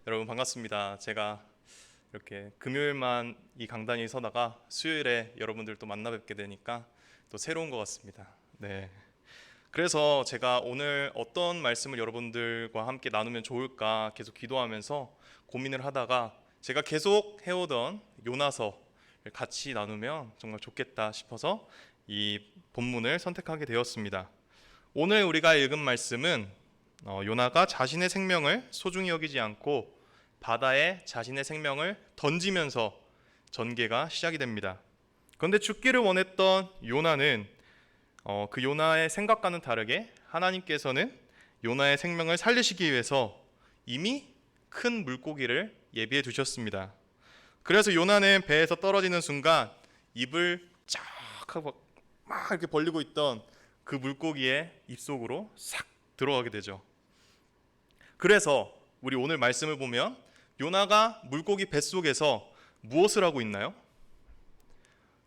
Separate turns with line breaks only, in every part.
여러분 반갑습니다. 제가 이렇게 금요일만 이 강단에 서다가 수요일에 여러분들 또 만나 뵙게 되니까 또 새로운 것 같습니다. 네. 그래서 제가 오늘 어떤 말씀을 여러분들과 함께 나누면 좋을까 계속 기도하면서 고민을 하다가 제가 계속 해오던 요나서를 같이 나누면 정말 좋겠다 싶어서 이 본문을 선택하게 되었습니다. 오늘 우리가 읽은 말씀은 요나가 자신의 생명을 소중히 여기지 않고 바다에 자신의 생명을 던지면서 전개가 시작이 됩니다. 그런데 죽기를 원했던 요나는 그 요나의 생각과는 다르게 하나님께서는 요나의 생명을 살리시기 위해서 이미 큰 물고기를 예비해 두셨습니다. 그래서 요나는 배에서 떨어지는 순간 입을 쫙 하고 막 이렇게 벌리고 있던 그 물고기의 입속으로 싹 들어가게 되죠. 그래서 우리 오늘 말씀을 보면 요나가 물고기 뱃속에서 무엇을 하고 있나요?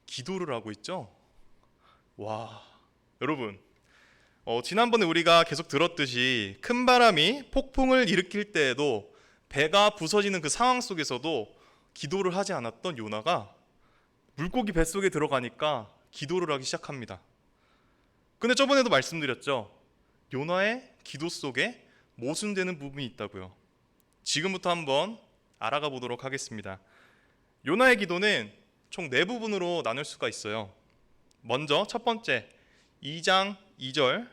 기도를 하고 있죠. 와, 여러분, 지난번에 우리가 계속 들었듯이 큰 바람이 폭풍을 일으킬 때에도 배가 부서지는 그 상황 속에서도 기도를 하지 않았던 요나가 물고기 뱃속에 들어가니까 기도를 하기 시작합니다. 근데 저번에도 말씀드렸죠. 요나의 기도 속에 모순되는 부분이 있다고요. 지금부터 한번 알아가 보도록 하겠습니다. 요나의 기도는 총 4부분으로 나눌 수가 있어요. 먼저 첫 번째 2장 2절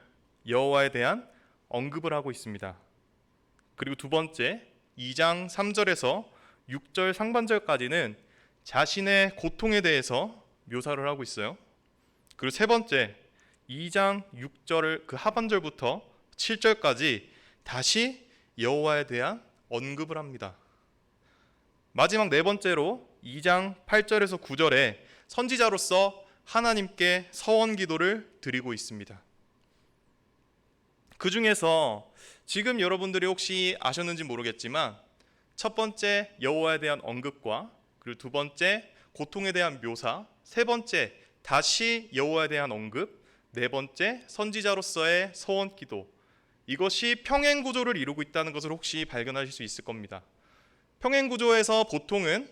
여호와에 대한 언급을 하고 있습니다. 그리고 두 번째 2장 3절에서 6절 상반절까지는 자신의 고통에 대해서 묘사를 하고 있어요. 그리고 세 번째 2장 6절 그 하반절부터 7절까지 다시 여호와에 대한 언급을 합니다. 마지막 네 번째로 2장 8절에서 9절에 선지자로서 하나님께 서원 기도를 드리고 있습니다. 그 중에서 지금 여러분들이 혹시 아셨는지 모르겠지만 첫 번째 여호와에 대한 언급과 그리고 두 번째 고통에 대한 묘사, 세 번째 다시 여호와에 대한 언급, 네 번째 선지자로서의 서원 기도, 이것이 평행 구조를 이루고 있다는 것을 혹시 발견하실 수 있을 겁니다. 평행 구조에서 보통은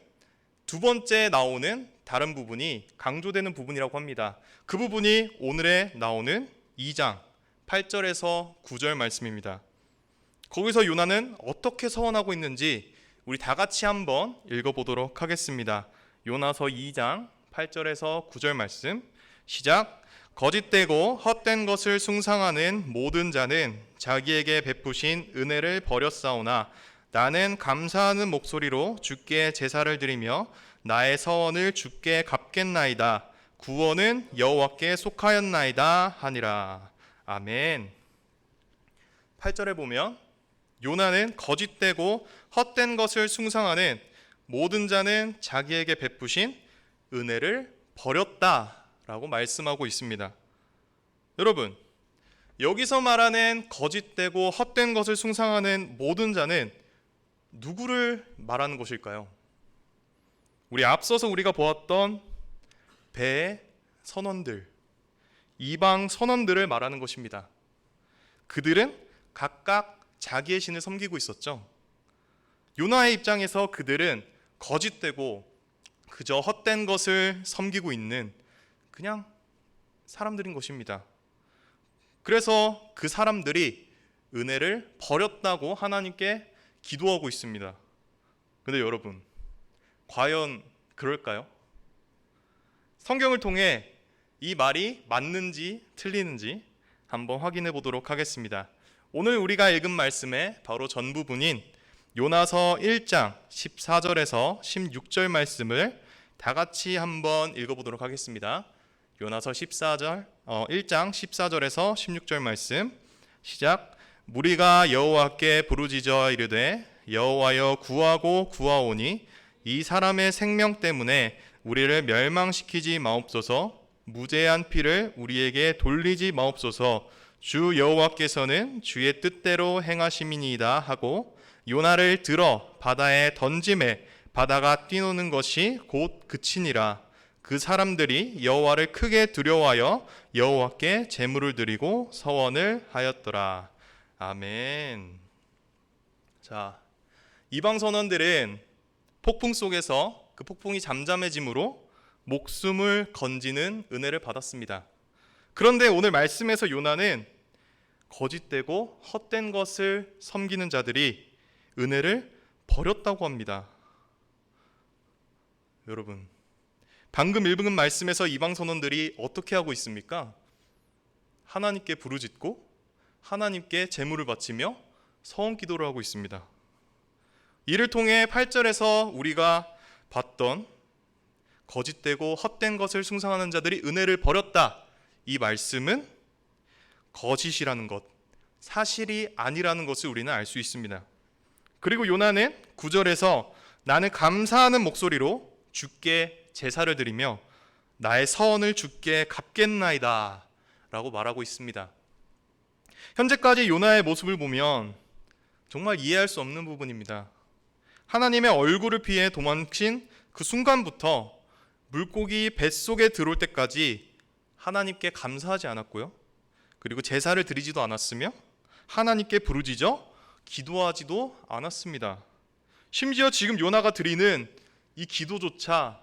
두 번째 나오는 다른 부분이 강조되는 부분이라고 합니다. 그 부분이 오늘에 나오는 2장 8절에서 9절 말씀입니다. 거기서 요나는 어떻게 서원하고 있는지 우리 다 같이 한번 읽어보도록 하겠습니다. 요나서 2장 8절에서 9절 말씀 시작. 거짓되고 헛된 것을 숭상하는 모든 자는 자기에게 베푸신 은혜를 버렸사오나 나는 감사하는 목소리로 주께 제사를 드리며 나의 서원을 주께 갚겠나이다. 구원은 여호와께 속하였나이다 하니라. 아멘. 8절에 보면 요나는 거짓되고 헛된 것을 숭상하는 모든 자는 자기에게 베푸신 은혜를 버렸다라고 말씀하고 있습니다. 여러분, 여기서 말하는 거짓되고 헛된 것을 숭상하는 모든 자는 누구를 말하는 것일까요? 우리 앞서서 우리가 보았던 배의 선원들, 이방 선원들을 말하는 것입니다. 그들은 각각 자기의 신을 섬기고 있었죠. 요나의 입장에서 그들은 거짓되고 그저 헛된 것을 섬기고 있는 그냥 사람들인 것입니다. 그래서 그 사람들이 은혜를 버렸다고 하나님께 기도하고 있습니다. 근데 여러분, 과연 그럴까요? 성경을 통해 이 말이 맞는지 틀리는지 한번 확인해 보도록 하겠습니다. 오늘 우리가 읽은 말씀의 바로 전부분인 요나서 1장 14절에서 16절 말씀을 다 같이 한번 읽어보도록 하겠습니다. 요나서 1장 14절에서 16절 말씀 시작. 무리가 여호와께 부르짖어 이르되 여호와여 구하고 구하오니 이 사람의 생명 때문에 우리를 멸망시키지 마옵소서. 무죄한 피를 우리에게 돌리지 마옵소서. 주 여호와께서는 주의 뜻대로 행하심이니이다 하고 요나를 들어 바다에 던짐에 바다가 뛰노는 것이 곧 그치니라. 그 사람들이 여호와를 크게 두려워하여 여호와께 제물을 드리고 서원을 하였더라. 아멘. 자, 이방 선원들은 폭풍 속에서 그 폭풍이 잠잠해짐으로 목숨을 건지는 은혜를 받았습니다. 그런데 오늘 말씀에서 요나는 거짓되고 헛된 것을 섬기는 자들이 은혜를 버렸다고 합니다. 여러분, 방금 읽은 말씀에서 이방 선원들이 어떻게 하고 있습니까? 하나님께 부르짖고 하나님께 제물을 바치며 서원 기도를 하고 있습니다. 이를 통해 8절에서 우리가 봤던 거짓되고 헛된 것을 숭상하는 자들이 은혜를 버렸다, 이 말씀은 거짓이라는 것, 사실이 아니라는 것을 우리는 알 수 있습니다. 그리고 요나는 9절에서 나는 감사하는 목소리로 주께 제사를 드리며 나의 서원을 주께 갚겠나이다 라고 말하고 있습니다. 현재까지 요나의 모습을 보면 정말 이해할 수 없는 부분입니다. 하나님의 얼굴을 피해 도망친 그 순간부터 물고기 뱃속에 들어올 때까지 하나님께 감사하지 않았고요, 그리고 제사를 드리지도 않았으며 하나님께 부르짖어 기도하지도 않았습니다. 심지어 지금 요나가 드리는 이 기도조차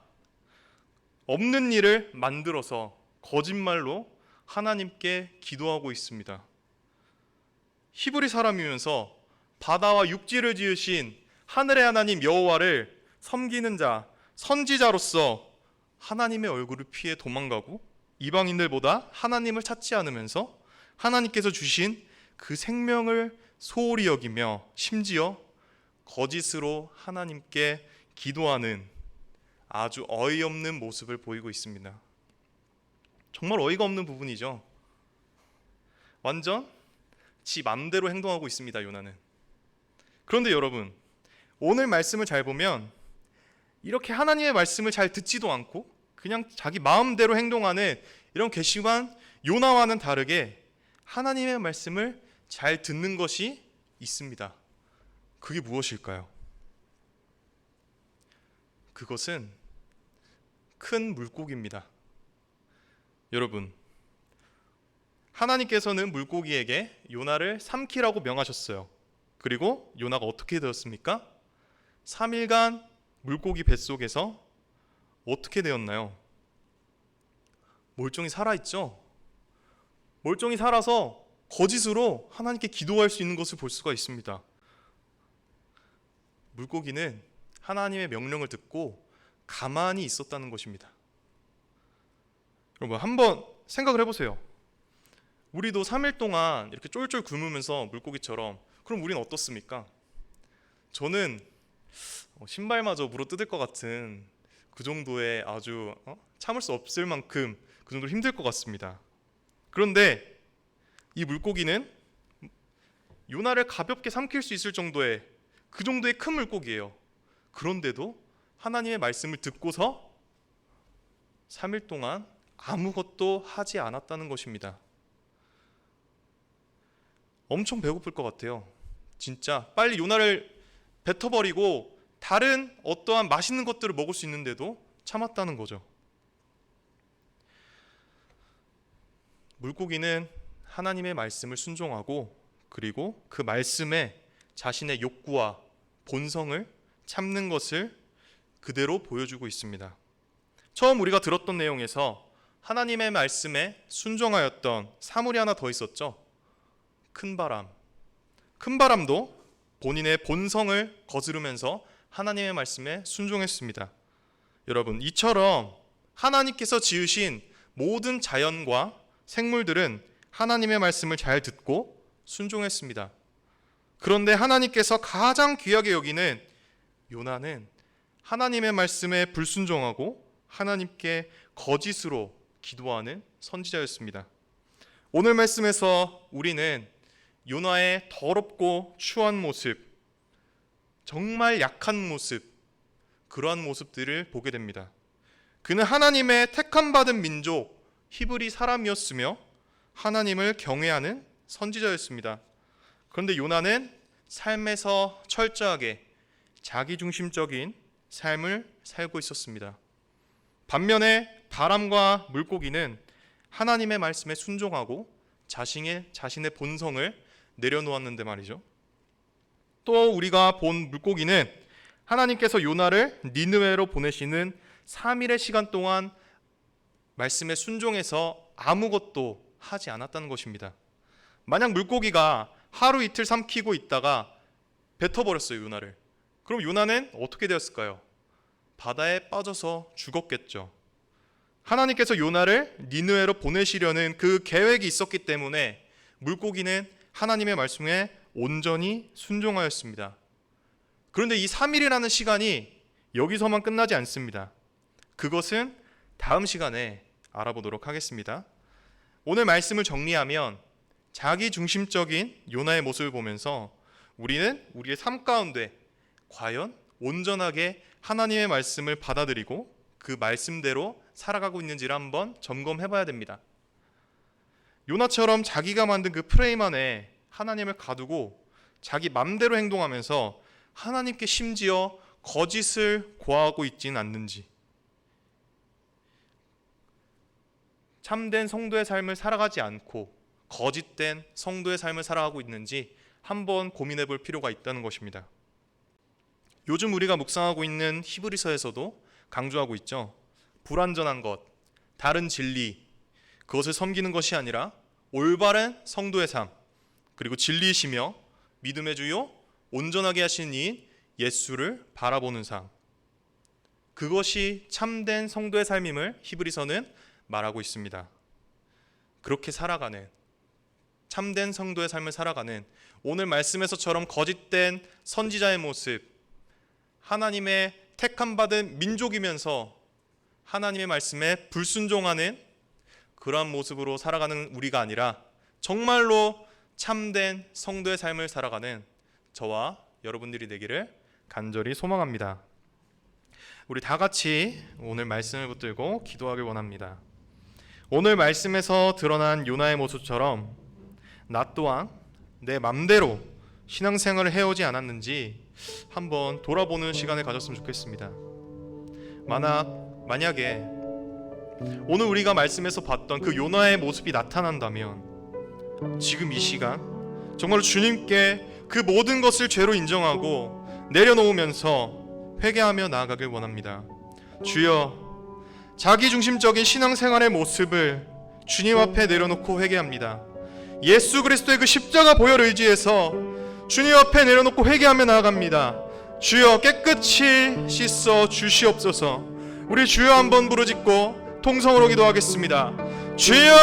없는 일을 만들어서 거짓말로 하나님께 기도하고 있습니다. 히브리 사람이면서 바다와 육지를 지으신 하늘의 하나님 여호와를 섬기는 자, 선지자로서 하나님의 얼굴을 피해 도망가고 이방인들보다 하나님을 찾지 않으면서 하나님께서 주신 그 생명을 소홀히 여기며 심지어 거짓으로 하나님께 기도하는 아주 어이없는 모습을 보이고 있습니다. 정말 어이가 없는 부분이죠. 완전 지 맘대로 행동하고 있습니다, 요나는. 그런데 여러분, 오늘 말씀을 잘 보면 이렇게 하나님의 말씀을 잘 듣지도 않고 그냥 자기 마음대로 행동하는 이런 괘씸한 요나와는 다르게 하나님의 말씀을 잘 듣는 것이 있습니다. 그게 무엇일까요? 그것은 큰 물고기입니다. 여러분, 하나님께서는 물고기에게 요나를 삼키라고 명하셨어요. 그리고 요나가 어떻게 되었습니까? 3일간 물고기 뱃속에서 어떻게 되었나요? 멀쩡히 살아있죠? 멀쩡히 살아서 거짓으로 하나님께 기도할 수 있는 것을 볼 수가 있습니다. 물고기는 하나님의 명령을 듣고 가만히 있었다는 것입니다. 여러분, 한번 생각을 해보세요. 우리도 3일 동안 이렇게 쫄쫄 굶으면서 물고기처럼, 그럼 우리는 어떻습니까? 저는 신발마저 물어뜯을 것 같은 그 정도의 아주 참을 수 없을 만큼 그 정도로 힘들 것 같습니다. 그런데 이 물고기는 요나를 가볍게 삼킬 수 있을 정도의 그 정도의 큰 물고기예요. 그런데도 하나님의 말씀을 듣고서 3일 동안 아무것도 하지 않았다는 것입니다. 엄청 배고플 것 같아요. 진짜 빨리 요나를 뱉어버리고 다른 어떠한 맛있는 것들을 먹을 수 있는데도 참았다는 거죠. 물고기는 하나님의 말씀을 순종하고 그리고 그 말씀에 자신의 욕구와 본성을 참는 것을 그대로 보여주고 있습니다. 처음 우리가 들었던 내용에서 하나님의 말씀에 순종하였던 사물이 하나 더 있었죠. 큰 바람. 큰 바람도 본인의 본성을 거스르면서 하나님의 말씀에 순종했습니다. 여러분, 이처럼 하나님께서 지으신 모든 자연과 생물들은 하나님의 말씀을 잘 듣고 순종했습니다. 그런데 하나님께서 가장 귀하게 여기는 요나는 하나님의 말씀에 불순종하고 하나님께 거짓으로 기도하는 선지자였습니다. 오늘 말씀에서 우리는 요나의 더럽고 추한 모습, 정말 약한 모습, 그러한 모습들을 보게 됩니다. 그는 하나님의 택함 받은 민족 히브리 사람이었으며 하나님을 경외하는 선지자였습니다. 그런데 요나는 삶에서 철저하게 자기중심적인 삶을 살고 있었습니다. 반면에 바람과 물고기는 하나님의 말씀에 순종하고 자신의 본성을 내려놓았는데 말이죠. 또 우리가 본 물고기는 하나님께서 요나를 니느웨로 보내시는 3일의 시간 동안 말씀에 순종해서 아무것도 하지 않았다는 것입니다. 만약 물고기가 하루 이틀 삼키고 있다가 뱉어버렸어요, 요나를. 그럼 요나는 어떻게 되었을까요? 바다에 빠져서 죽었겠죠. 하나님께서 요나를 니느웨로 보내시려는 그 계획이 있었기 때문에 물고기는 하나님의 말씀에 온전히 순종하였습니다. 그런데 이 3일이라는 시간이 여기서만 끝나지 않습니다. 그것은 다음 시간에 알아보도록 하겠습니다. 오늘 말씀을 정리하면 자기중심적인 요나의 모습을 보면서 우리는 우리의 삶 가운데 과연 온전하게 하나님의 말씀을 받아들이고 그 말씀대로 살아가고 있는지를 한번 점검해 봐야 됩니다. 요나처럼 자기가 만든 그 프레임 안에 하나님을 가두고 자기 맘대로 행동하면서 하나님께 심지어 거짓을 고하고 있지는 않는지, 참된 성도의 삶을 살아가지 않고 거짓된 성도의 삶을 살아가고 있는지 한번 고민해 볼 필요가 있다는 것입니다. 요즘 우리가 묵상하고 있는 히브리서에서도 강조하고 있죠. 불완전한 것, 다른 진리, 그것을 섬기는 것이 아니라 올바른 성도의 삶, 그리고 진리이시며 믿음의 주요 온전하게 하시는 이인 예수를 바라보는 삶, 그것이 참된 성도의 삶임을 히브리서는 말하고 있습니다. 그렇게 살아가는, 참된 성도의 삶을 살아가는, 오늘 말씀에서처럼 거짓된 선지자의 모습, 하나님의 택함 받은 민족이면서 하나님의 말씀에 불순종하는 그러한 모습으로 살아가는 우리가 아니라 정말로 참된 성도의 삶을 살아가는 저와 여러분들이 되기를 간절히 소망합니다. 우리 다 같이 오늘 말씀을 붙들고 기도하길 원합니다. 오늘 말씀에서 드러난 요나의 모습처럼 나 또한 내 맘대로 신앙생활을 해오지 않았는지 한번 돌아보는 시간을 가졌으면 좋겠습니다. 만약에 오늘 우리가 말씀에서 봤던 그 요나의 모습이 나타난다면 지금 이 시간 정말로 주님께 그 모든 것을 죄로 인정하고 내려놓으면서 회개하며 나아가길 원합니다. 주여, 자기중심적인 신앙생활의 모습을 주님 앞에 내려놓고 회개합니다. 예수 그리스도의 그 십자가 보혈을 의지해서 주님 앞에 내려놓고 회개하며 나아갑니다. 주여, 깨끗이 씻어 주시옵소서. 우리 주여 한번 부르짖고 통성으로 기도하겠습니다. 주여!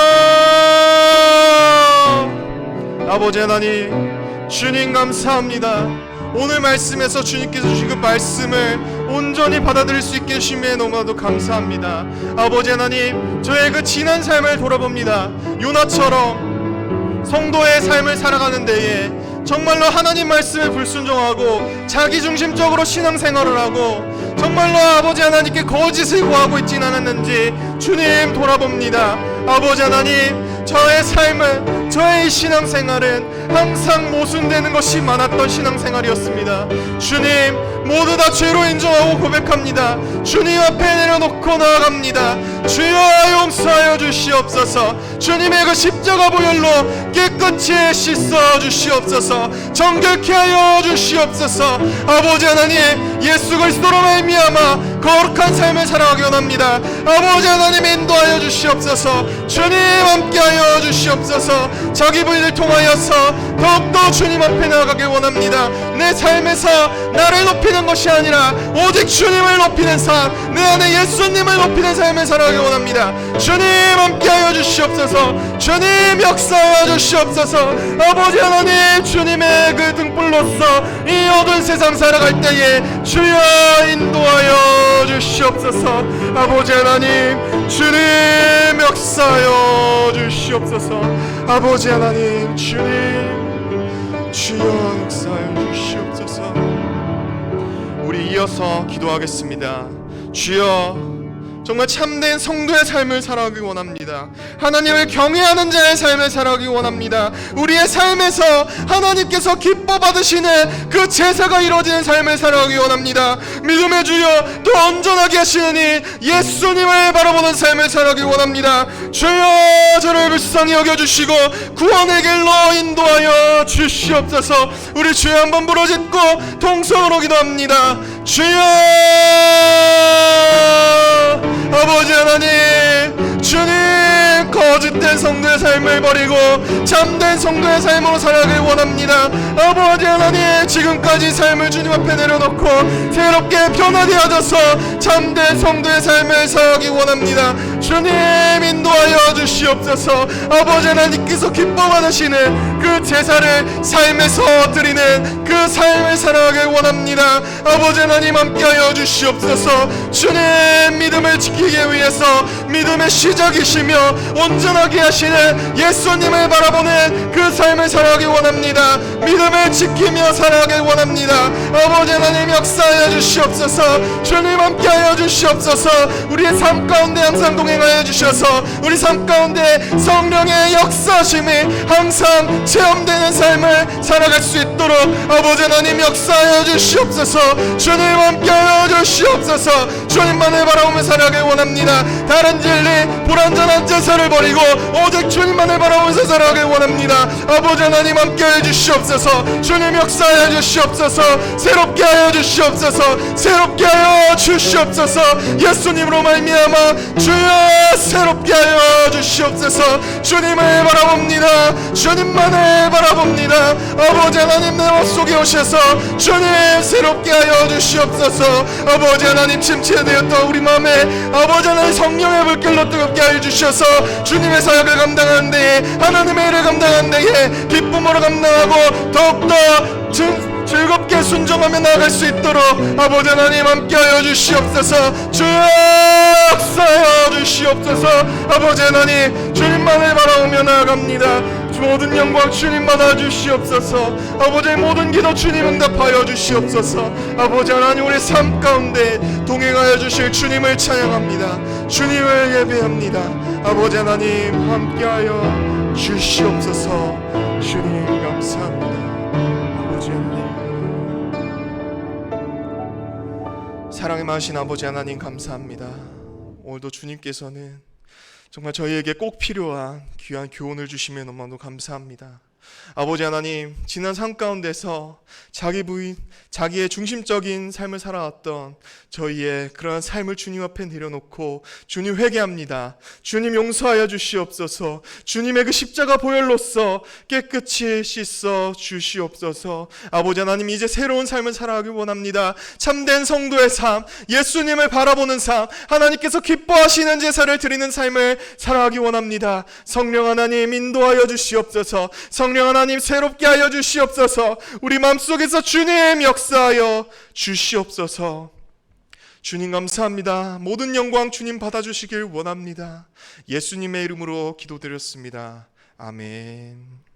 아버지 하나님, 주님 감사합니다. 오늘 말씀에서 주님께서 주신 그 말씀을 온전히 받아들일 수 있게 해주심에 너무나도 감사합니다. 아버지 하나님, 저의 그 지난 삶을 돌아봅니다. 요나처럼 성도의 삶을 살아가는 데에 정말로 하나님 말씀에 불순종하고 자기중심적으로 신앙생활을 하고 정말로 아버지 하나님께 거짓을 구하고 있진 않았는지 주님 돌아봅니다. 아버지 하나님, 저의 삶은, 저의 신앙생활은 항상 모순되는 것이 많았던 신앙생활이었습니다. 주님, 모두 다 죄로 인정하고 고백합니다. 주님 앞에 내려놓고 나아갑니다. 주여, 용서하여 주시옵소서. 주님의 그 십자가 보혈로 깨끗이 씻어 주시옵소서. 정결케 하여 주시옵소서. 아버지 하나님, 예수 그리스도로 말미암아 거룩한 삶을 살아가기 원합니다. 아버지 하나님, 인도하여 주시옵소서. 주님 함께하여 주시옵소서. 자기 부인을 통하여서 더욱더 주님 앞에 나아가길 원합니다. 내 삶에서 나를 높이는 것이 아니라 오직 주님을 높이는 삶, 내 안에 예수님을 높이는 삶을 살아가길 원합니다. 주님 함께하여 주시옵소서. 주님 역사하여 주시옵소서. 아버지 하나님, 주님의 그 등불로서 이 어두운 세상 살아갈 때에 주여 인도하여 주시옵소서. 아버지 하나님, 주님 역사하여 주시옵소서. 아버지 하나님, 주여 역사하여 주시옵소서. 우리 이어서 기도하겠습니다. 주여,
정말 참된 성도의 삶을 살아가기 원합니다. 하나님을 경외하는 자의 삶을 살아가기 원합니다. 우리의 삶에서 하나님께서 기뻐 받으시는 그 제사가 이루어지는 삶을 살아가기 원합니다. 믿음의 주여 또 온전하게 하시느니 예수님을 바라보는 삶을 살아가기 원합니다. 주여 저를 불쌍히 여겨주시고 구원의 길로 인도하여 주시옵소서. 우리 주여 한번 부르짖고 통성으로 기도합니다. 주여 아버지 하나님, 주님 거짓된 성도의 삶을 버리고 참된 성도의 삶으로 살아가길 원합니다. 아버지 하나님, 지금까지 삶을 주님 앞에 내려놓고 새롭게 변화되어 하셔서 참된 성도의 삶을 살아가기 원합니다. 주님 인도하여 주시옵소서. 아버지 하나님께서 기뻐 받으시는 그 제사를 삶에서 드리는 그 삶을 살아가길 원합니다. 아버지 하나님 함께하여 주시옵소서. 주님 믿음을 지키기 위해서 믿음의 시작이시며 온전하게 하시는 예수님을 바라보는 그 삶을 살아가기 원합니다. 믿음을 지키며 살아가길 원합니다. 아버지 하나님 역사하여 주시옵소서. 주님 함께하여 주시옵소서. 우리의 삶 가운데 항상 동행하여 주셔서 우리 삶 가운데 성령의 역사심이 항상 체험되는 삶을 살아갈 수 있도록 아버지 하나님 역사하여 주시옵소서. 주님 함께하여 주시옵소서. 주님만을 바라보며 살아가길 원합니다. 다른 진리 불완전한 제사를 버리고 오직 주님만을 바라보면서 살아가길 원합니다. 아버지 하나님 함께하여 주시옵소서. 주님 역사하여 주시옵소서. 새롭게 하여 주시옵소서. 새롭게 하여 주시옵소서. 예수님으로 말미암아 주여 새롭게 하여 주시옵소서. 주님을 바라봅니다. 주님만을 바라봅니다. 아버지 하나님 내 맘속에 오셔서 주님 새롭게 하여 주시옵소서. 아버지 하나님 침체되었던 우리 마음에 아버지 하나님 성령의 불길로 뜨겁게 하여 주셔서 주님의 사역을 감당하는 데에 하나님의 일을 감당하는 데에 기쁨으로 감당하고 더욱더 즐겁게 순종하며 나아갈 수 있도록 아버지 하나님 함께하여 주시옵소서. 주여 역사하여 주시옵소서. 아버지 하나님 주님만을 바라보며 나아갑니다. 모든 영광 주님 받아 주시옵소서. 아버지 모든 기도 주님 응답하여 주시옵소서. 아버지 하나님 우리 삶 가운데 동행하여 주실 주님을 찬양합니다. 주님을 예배합니다. 아버지 하나님 함께하여 주시옵소서. 주님 감사합니다. 아버지 하나님 사랑의 많으신 아버지 하나님 감사합니다. 오늘도 주님께서는 정말 저희에게 꼭 필요한 귀한 교훈을 주시며 너무나도 감사합니다. 아버지 하나님, 지난 삶 가운데서 자기 부인, 자기의 중심적인 삶을 살아왔던 저희의 그러한 삶을 주님 앞에 내려놓고 주님 회개합니다. 주님 용서하여 주시옵소서. 주님의 그 십자가 보혈로서 깨끗이 씻어 주시옵소서. 아버지 하나님, 이제 새로운 삶을 살아가길 원합니다. 참된 성도의 삶, 예수님을 바라보는 삶, 하나님께서 기뻐하시는 제사를 드리는 삶을 살아가기 원합니다. 성령 하나님 인도하여 주시옵소서. 성령 하나님 새롭게 하여 주시옵소서. 우리 마음속에서 주님 역사하여 주시옵소서. 주님 감사합니다. 모든 영광 주님 받아주시길 원합니다. 예수님의 이름으로 기도드렸습니다. 아멘.